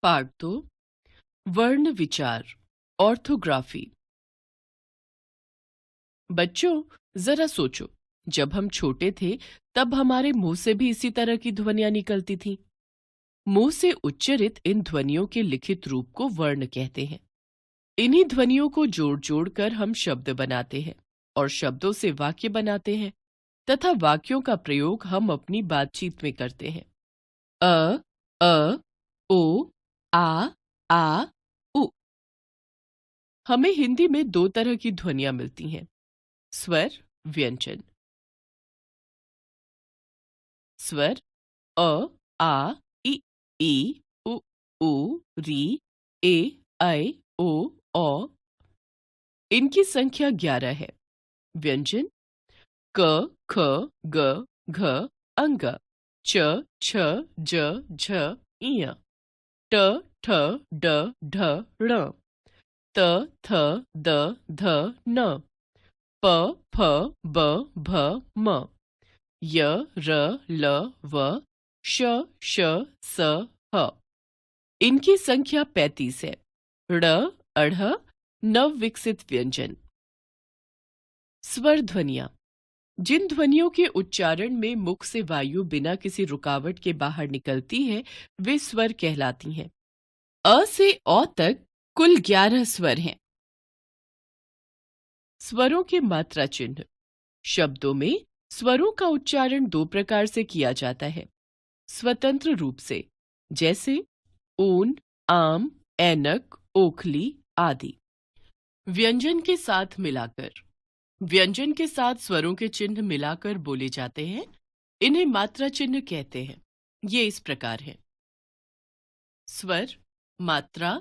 Part 2 वर्ण विचार orthography. बच्चों, जरा सोचो, जब हम छोटे थे तब हमारे मुंह से भी इसी तरह की ध्वनियां निकलती थीं। मुंह से उच्चरित इन ध्वनियों के लिखित रूप को वर्ण कहते हैं। इन्हीं ध्वनियों को जोड़ जोड़ कर हम शब्द बनाते हैं और शब्दों से वाक्य बनाते हैं तथा वाक्यों का प्रयोग हम अपनी बातचीत में करते हैं। अ ओ आ उ। हमें हिंदी में दो तरह की ध्वनियां मिलती हैं, स्वर, व्यंजन। स्वर अ आ इ ई उ री ए ऐ ओ औ। इनकी संख्या 11 है। व्यंजन क ख ग घ अंग, च छ ज झ इय, ट ठ ड ढ ण, त थ द ध न, प फ ब भ म, य र ल व श श स ह। इनकी संख्या 35 है। ड़ अढ़ नव विकसित व्यंजन। स्वर ध्वनियां जिन ध्वनियों के उच्चारण में मुख से वायु बिना किसी रुकावट के बाहर निकलती है वे स्वर कहलाती हैं। अ से औ तक कुल 11 स्वर हैं। स्वरों के मात्रा चिन्ह। शब्दों में स्वरों का उच्चारण दो प्रकार से किया जाता है। स्वतंत्र रूप से, जैसे ऊन, आम, ऐनक, ओखली आदि। व्यंजन के साथ मिलाकर। व्यंजन के साथ स्वरों के चिन्ह मिलाकर बोले जाते हैं। इन्हें मात्रा चिन्ह कहते हैं। ये इस प्रकार है। स्वर, मात्रा,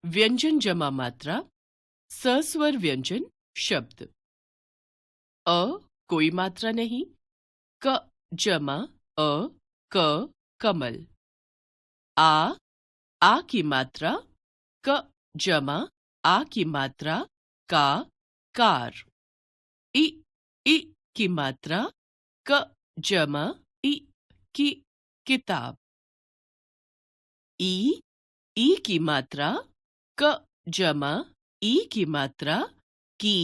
व्यंजन जमा मात्रा, सस्वर व्यंजन शब्द। अ कोई मात्रा नहीं, क जमा अ क कमल। आ की मात्रा, क जमा आ की मात्रा का कार। इ की मात्रा, क जमा इ की किताब। ई की मात्रा, क जमा ई की मात्रा की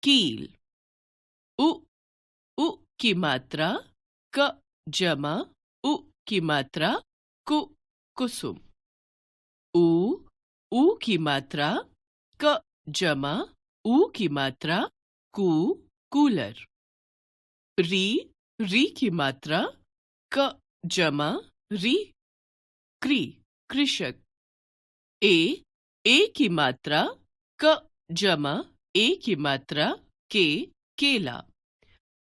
कील। उ की मात्रा, क जमा उ की मात्रा कु कुसुम। ऊ की मात्रा, क जमा ऊ की मात्रा कु कूलर। री की मात्रा, क जमा री क्री कृषक। ए की मात्रा, क जमा ए की मात्रा के केला।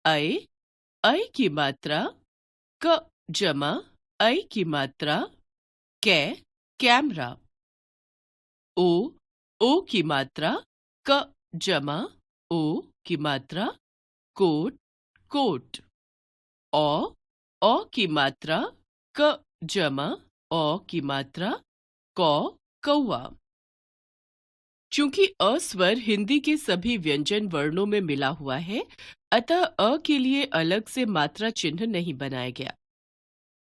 ऐ की मात्रा, क जमा ऐ की मात्रा कै कैमरा। ओ की मात्रा, क जमा ओ की मात्रा कोट कोट। औ की मात्रा, क जमा औ की मात्रा कौ कौआ। चूंकि अ स्वर हिंदी के सभी व्यंजन वर्णों में मिला हुआ है, अतः अ के लिए अलग से मात्रा चिन्ह नहीं बनाया गया।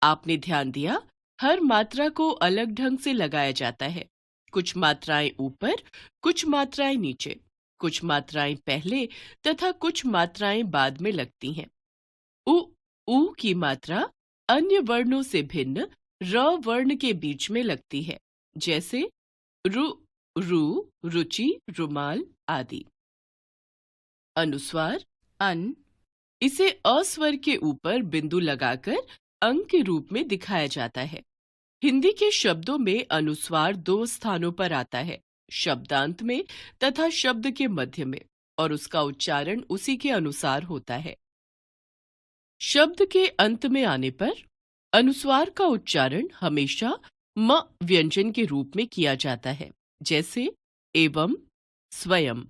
आपने ध्यान दिया, हर मात्रा को अलग ढंग से लगाया जाता है। कुछ मात्राएं ऊपर, कुछ मात्राएं नीचे, कुछ मात्राएं पहले तथा कुछ मात्राएं बाद में लगती हैं। उ की मात्रा अन्य वर्णों से भिन्न र वर्ण के बीच में लगती है, जैसे रु, रू, रुचि, रुमाल आदि। अनुस्वार अन, इसे अ स्वर के ऊपर बिंदु लगाकर अंक के रूप में दिखाया जाता है। हिंदी के शब्दों में अनुस्वार दो स्थानों पर आता है, शब्दांत में तथा शब्द के मध्य में, और उसका उच्चारण उसी के अनुसार होता है। शब्द के अंत में आने पर अनुस्वार का उच्चारण हमेशा म व्यंजन के रूप में किया जाता है, जैसे एवं, स्वयं।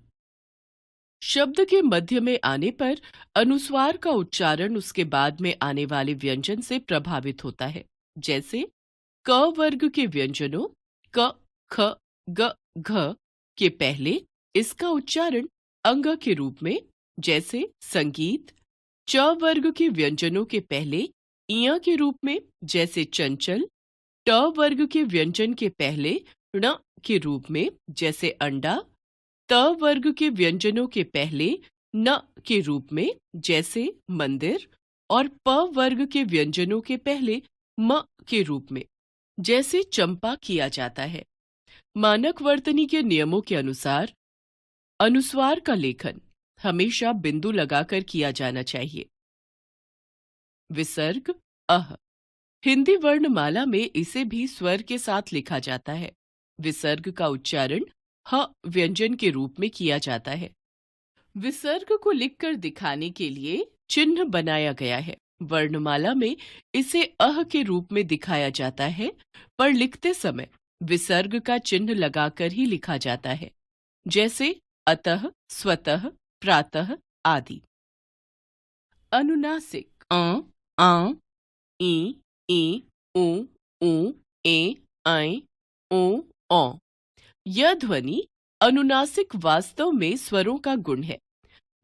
शब्द के मध्य में आने पर अनुस्वार का उच्चारण उसके बाद में आने वाले व्यंजन से प्रभावित होता है, जैसे क वर्ग के व्यंजनों क, ख, ग, घ के पहले इसका उच्चारण अंग के रूप में, जैसे संगीत। च वर्ग के व्यंजनों के पहले इया के रूप में, जैसे चंचल। ट वर्ग के व्यंजन के पहले ण के रूप में, जैसे अंडा, त वर्ग के व्यंजनों के पहले न के रूप में, जैसे मंदिर, और प वर्ग के व्यंजनों के पहले म के रूप में, जैसे चंपा किया जाता है। मानक वर्तनी के नियमों के अनुसार अनुस्वार का लेखन हमेशा बिंदु लगाकर किया जाना चाहिए। विसर्ग अह, हिंदी वर्णमाला में इसे भी स्वर के साथ लिखा जाता है। विसर्ग का उच्चारण ह व्यंजन के रूप में किया जाता है। विसर्ग को लिखकर दिखाने के लिए चिन्ह बनाया गया है। वर्णमाला में इसे अह के रूप में दिखाया जाता है, पर लिखते समय विसर्ग का चिन्ह लगाकर ही लिखा जाता है, जैसे अतः, स्वतः, प्रातः आदि। अनुनासिक अ, आ, ई, उ, ए, ऐ, ओ, औ। यह ध्वनि अनुनासिक वास्तव में स्वरों का गुण है।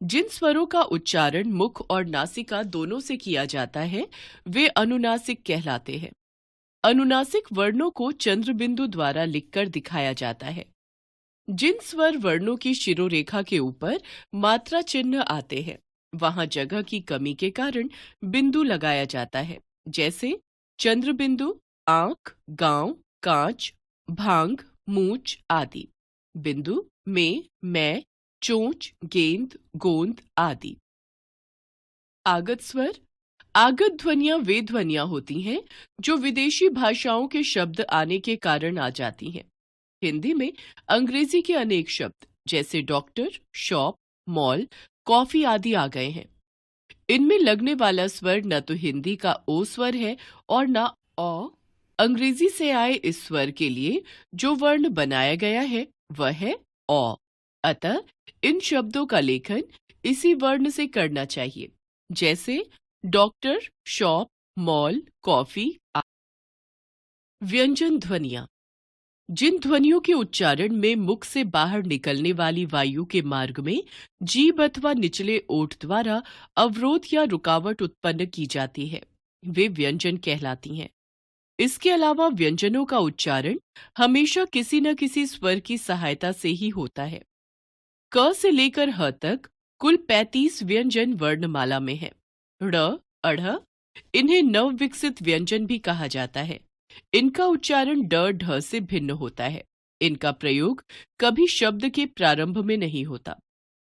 जिन स्वरों का उच्चारण मुख और नासिका दोनों से किया जाता है, वे अनुनासिक कहलाते हैं। अनुनासिक वर्णों को चंद्र बिंदु द्वारा लिखकर दिखाया जाता है। जिन स्वर वर्णों की शिरोरेखा के ऊपर मात्रा चिन्ह आते हैं, वहां जगह की कमी के कारण बिंदु लगाया जाता है, जैसे चंद्र बिंदु, आंख, गांव, कांच, भांग, मूंछ आदि। बिंदु में, मैं, चोंच, गेंद, गोंद आदि। आगत स्वर। आगत ध्वनियां वे ध्वनियां होती हैं जो विदेशी भाषाओं के शब्द आने के कारण आ जाती हैं। हिंदी में अंग्रेजी के अनेक शब्द जैसे डॉक्टर, शॉप, मॉल, कॉफी आदि आ गए हैं। इनमें लगने वाला स्वर न तो हिंदी का ओ स्वर है और न औ। अंग्रेजी से आए इस स्वर के लिए जो वर्ण बनाया गया है वह है औ। अतः इन शब्दों का लेखन इसी वर्ण से करना चाहिए, जैसे डॉक्टर, शॉप, मॉल, कॉफी। व्यंजन ध्वनियां। जिन ध्वनियों के उच्चारण में मुख से बाहर निकलने वाली वायु के मार्ग में जीभ अथवा निचले ओठ द्वारा अवरोध या रुकावट उत्पन्न की जाती है, वे व्यंजन कहलाती हैं। इसके अलावा व्यंजनों का उच्चारण हमेशा किसी न किसी स्वर की सहायता से ही होता है। क से लेकर ह तक कुल 35 व्यंजन वर्णमाला में हैं। ड़, अढ़, इन्हें नव विकसित व्यंजन भी कहा जाता है। इनका उच्चारण ड, ढ से भिन्न होता है। इनका प्रयोग कभी शब्द के प्रारंभ में नहीं होता,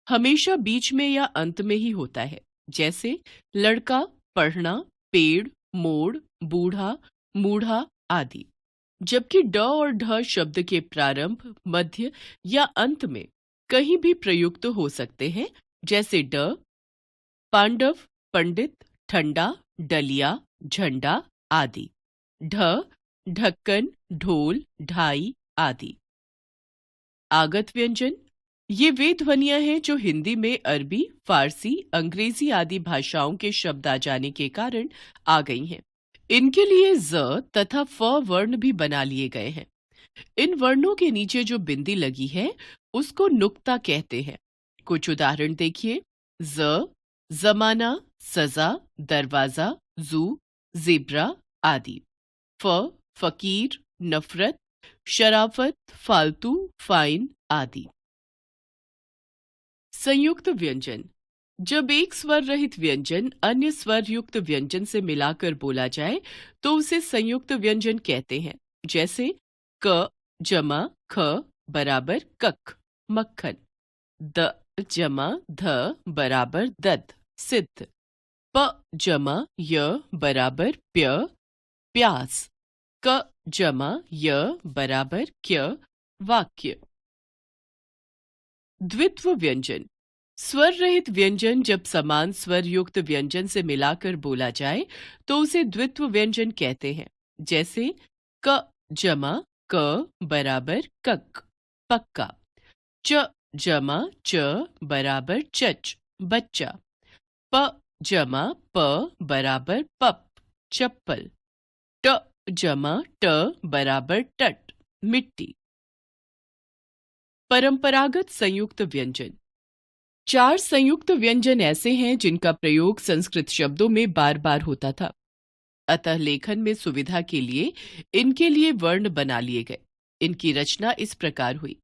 हमेशा बीच में या अंत में ही होता है, जैसे लड़का, पढ़ना, पेड़, मोड़, बूढ़ा, मूढ़ा आदि। जबकि ड और ढ शब्द के प्रारंभ, मध्य या अंत में कहीं भी प्रयुक्त हो सकते हैं, जैसे ड, पांडव, पंडित, ठंडा, डलिया, झंडा आदि। ढ, ढक्कन, ढोल, ढाई आदि। आगत व्यंजन। ये वे ध्वनियां हैं जो हिंदी में अरबी, फारसी, अंग्रेजी आदि भाषाओं के शब्द आ जाने के कारण आ गई हैं। इनके लिए ज तथा फ वर्ण भी बना लिए गए हैं। इन वर्णों के नीचे जो बिंदी लगी है उसको नुक्ता कहते हैं। कुछ उदाहरण देखिए। ज, जमाना, सजा, दरवाजा, जू, जेब्रा आदि। फ, फकीर, नफरत, शराफत, फालतू, फाइन आदि। संयुक्त व्यंजन। जब एक स्वर रहित व्यंजन अन्य स्वर युक्त व्यंजन से मिलाकर बोला जाए तो उसे संयुक्त व्यंजन कहते हैं, जैसे क जमा ख बराबर कक, मक्खन। द जमा ध बराबर दद, सिद्ध। प जमा य बराबर प्य, प्यास। क जमा य बराबर क्य, वाक्य। द्वित्व व्यंजन। स्वर रहित व्यंजन जब समान स्वर युक्त व्यंजन से मिलाकर बोला जाए तो उसे द्वित्व व्यंजन कहते हैं, जैसे क जमा क बराबर कक, पक्का। च जमा च बराबर चच, बच्चा। प जमा प बराबर पप, चप्पल। ट जमा ट बराबर टट, मिट्टी। परंपरागत संयुक्त व्यंजन। 4 संयुक्त व्यंजन ऐसे हैं जिनका प्रयोग संस्कृत शब्दों में बार बार होता था। अतः लेखन में सुविधा के लिए इनके लिए वर्ण बना लिए गए। इनकी रचना इस प्रकार हुई।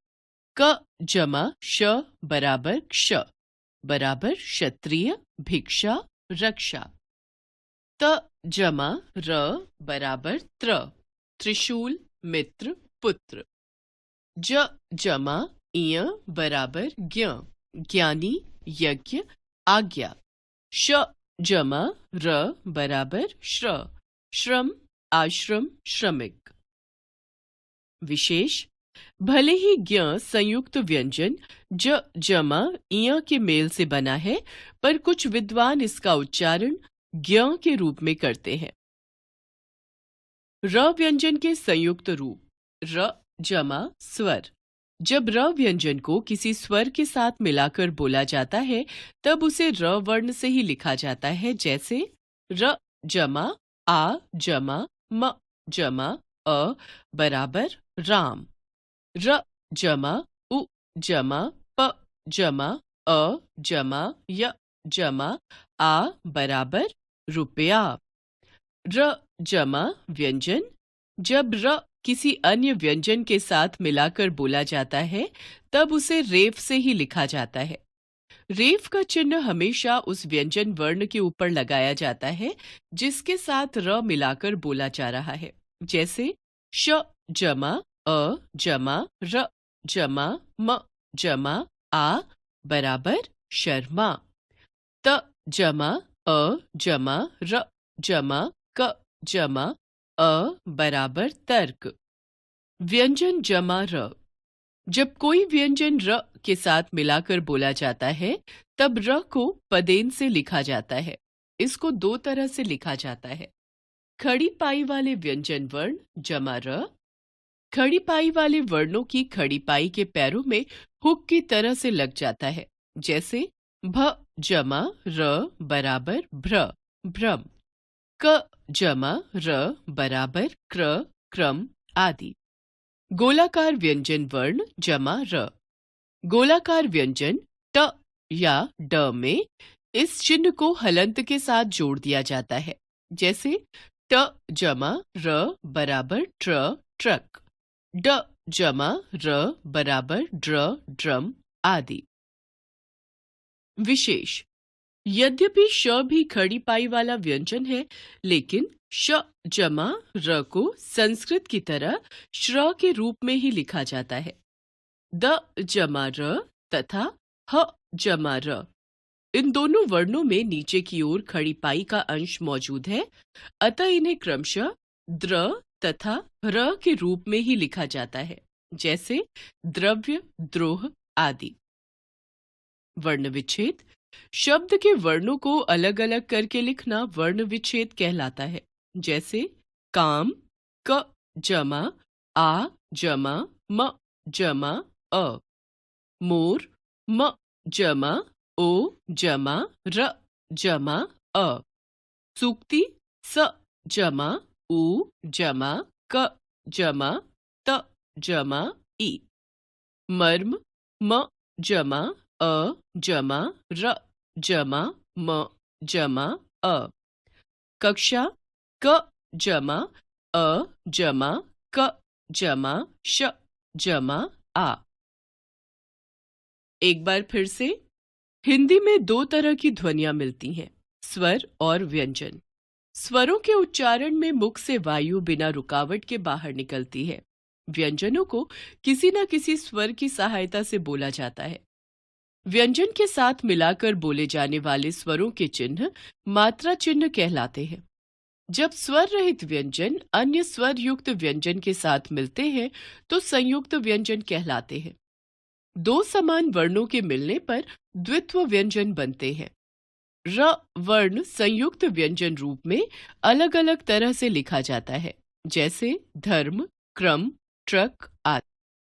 क जमा श बराबर क्ष बराबर क्षत्रिय भिक्षा रक्षा। त जमा र बराबर त्र त्रिशूल मित्र पुत्र। ज जमा इय बराबर ज्ञ ज्ञानी यज्ञ आज्ञा। श जमा र बराबर श्र श्रम आश्रम श्रमिक। विशेष, भले ही ज्ञ संयुक्त व्यंजन ज जमा इय के मेल से बना है, पर कुछ विद्वान इसका उच्चारण ज्ञ के रूप में करते हैं। र व्यंजन के संयुक्त रूप र जमा स्वर। जब र व्यंजन को किसी स्वर के साथ मिलाकर बोला जाता है तब उसे र वर्ण से ही लिखा जाता है, जैसे र जमा आ जमा म जमा अ बराबर राम। र जमा उ जमा प जमा अ जमा य जमा आ बराबर रुपया। र जमा व्यंजन जब र किसी अन्य व्यंजन के साथ मिलाकर बोला जाता है तब उसे रेफ से ही लिखा जाता है। रेफ का चिन्ह हमेशा उस व्यंजन वर्ण के ऊपर लगाया जाता है जिसके साथ र मिलाकर बोला जा रहा है, जैसे श जमा अ जमा र जमा म जमा आ बराबर शर्मा। त जमा अ जमा र जमा क जमा अ बराबर तर्क। व्यंजन जमा र। जब कोई व्यंजन र के साथ मिलाकर बोला जाता है तब र को पदेन से लिखा जाता है। इसको दो तरह से लिखा जाता है। खड़ी पाई वाले व्यंजन वर्ण जमा र। खड़ी पाई वाले वर्णों की खड़ी पाई के पैरों में हुक की तरह से लग जाता है, जैसे भ जमा र बराबर भ्र भ्रम। क जमा र बराबर क्र क्रम आदि। गोलाकार व्यंजन वर्ण जमा र। गोलाकार व्यंजन ट या ड में इस चिन्ह को हलंत के साथ जोड़ दिया जाता है, जैसे ट जमा र बराबर ट्र ट्रक। ड जमा र बराबर ड्र ड्रम आदि। विशेष, यद्यपि श भी खड़ी पाई वाला व्यंजन है, लेकिन श जमा र को संस्कृत की तरह श्र के रूप में ही लिखा जाता है। द जमा र तथा ह जमा र, इन दोनों वर्णों में नीचे की ओर खड़ी पाई का अंश मौजूद है, अतः इन्हें क्रमशः द्र तथा र के रूप में ही लिखा जाता है, जैसे द्रव्य द्रोह आदि। वर्ण विच्छेद। शब्द के वर्णों को अलग अलग करके लिखना वर्ण विच्छेद कहलाता है, जैसे काम क जमा आ जमा म जमा अ। मोर म जमा ओ जमा र जमा अ। सूक्ति स जमा उ जमा क जमा त जमा ई। मर्म म जमा अ जमा र जमा म जमा अ। कक्षा क जमा अ जमा क जमा श जमा आ। एक बार फिर से, हिंदी में दो तरह की ध्वनियां मिलती हैं, स्वर और व्यंजन। स्वरों के उच्चारण में मुख से वायु बिना रुकावट के बाहर निकलती है। व्यंजनों को किसी न किसी स्वर की सहायता से बोला जाता है। व्यंजन के साथ मिलाकर बोले जाने वाले स्वरों के चिन्ह मात्रा चिन्ह कहलाते हैं। जब स्वर रहित व्यंजन अन्य स्वर युक्त व्यंजन के साथ मिलते हैं तो संयुक्त व्यंजन कहलाते हैं। दो समान वर्णों के मिलने पर द्वित्व व्यंजन बनते हैं। र वर्ण संयुक्त व्यंजन रूप में अलग अलग तरह से लिखा जाता है, जैसे धर्म क्रम ट्रक आदि।